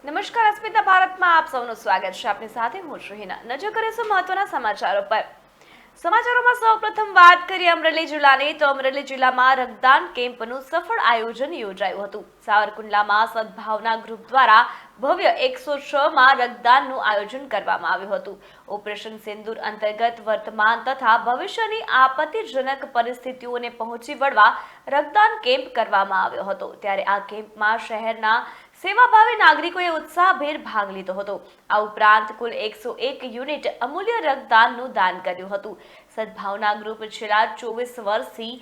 નમસ્કાર, અસ્મિતા ભારતમાં આપ સૌનું સ્વાગત છે. આપની સાથે હું છું હિના. નજર કરીશું મહત્વના સમાચારો પર. સમાચારોમાં સૌપ્રથમ વાત કરીએ અમરેલી જિલ્લાની, તો અમરેલી જિલ્લામાં રક્તદાન કેમ્પનું સફળ આયોજન યોજાયું હતું. સાવરકુંડલામાં સદભાવના ગ્રુપ દ્વારા ભવ્ય 106માં રક્તદાનનું આયોજન કરવામાં આવ્યું હતું. ઓપરેશન સિંદૂર અંતર્ગત વર્તમાન તથા ભવિષ્યની આપત્તિજનક પરિસ્થિતિઓને પહોંચી વળવા રક્તદાન કેમ્પ કરવામાં આવ્યો હતો. ત્યારે આ કેમ્પમાં શહેરના સેવાભાવી નાગરિકોએ ઉત્સાહભેર ભાગ લીધો હતો. આ ઉપરાંત કુલ 101 યુનિટ અમૂલ્ય રક્તદાનનું દાન કર્યું હતું. સદભાવના ગ્રુપ છેલ્લા 24 વર્ષથી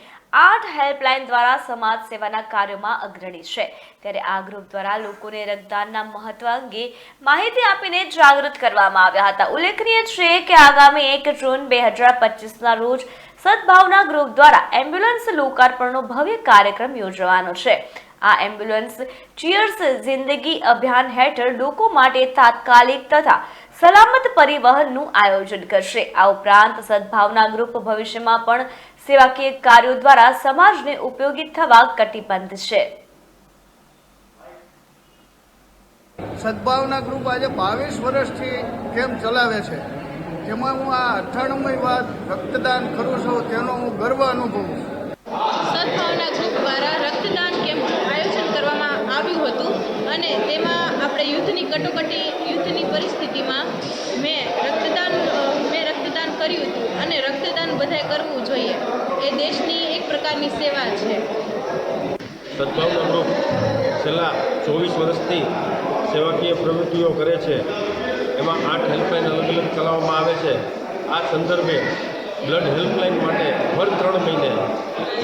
8 હેલ્પલાઇન દ્વારા સમાજ સેવાના કાર્યોમાં અગ્રણી છે. ત્યારે આ ગ્રુપ દ્વારા લોકોને રક્તદાનના મહત્વ અંગે માહિતી આપીને જાગૃત કરવામાં આવ્યા હતા. ઉલ્લેખનીય છે કે આગામી 1 જૂન 2025ના રોજ સદભાવના ગ્રુપ દ્વારા એમ્બ્યુલન્સ લોકાર્પણનો ભવ્ય કાર્યક્રમ યોજવાનો છે. આ એમ્બ્યુલન્સ ચીયર્સ જિંદગી અભિયાન હેઠળ લોકો માટે તાત્કાલિક તથા સલામત પરિવહનનું આયોજન કરશે. આ ઉપરાંત સદભાવના ગ્રુપ ભવિષ્યમાં પણ સેવાકીય કાર્યો દ્વારા સમાજને ઉપયોગી થવા કટિબદ્ધ છે. સદભાવના ગ્રુપ આજે 22 વર્ષથી કેમ્પ ચલાવે છે, જેમાં હું આ 98મી વાર રક્તદાન કરું છું, તેનો હું ગર્વ અનુભવું છું. સદભાવના ગ્રુપ દ્વારા રક્તદાન કેમ્પનું આયોજન કરવામાં આવ્યું હતું અને તેમાં આપણે યુદ્ધની પરિસ્થિતિમાં મેં રક્તદાન કર્યું હતું અને રક્તદાન બધાએ કરવું જોઈએ. એ દેશની એક પ્રકારની સેવા છે. સદભાવના ગ્રુપ છેલ્લા 24 વર્ષથી સેવાકીય પ્રવૃત્તિઓ કરે છે. એમાં 8 હેલ્પલાઇન અલગ અલગ ચલાવવામાં આવે છે. આ સંદર્ભે બ્લડ હેલ્પલાઇન માટે હર 3 મહિને,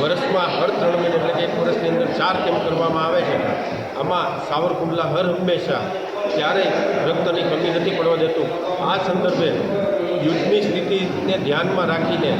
વર્ષમાં હર 3 મહિને એટલે કે 1 વર્ષની અંદર 4 કેમ્પ કરવામાં આવે છે. આમાં સાવરકુંડલા હર હંમેશા ક્યારેય રક્તની કમી નથી પડવા દેતું. આ સંદર્ભે યુદ્ધની સ્થિતિને ધ્યાનમાં રાખીને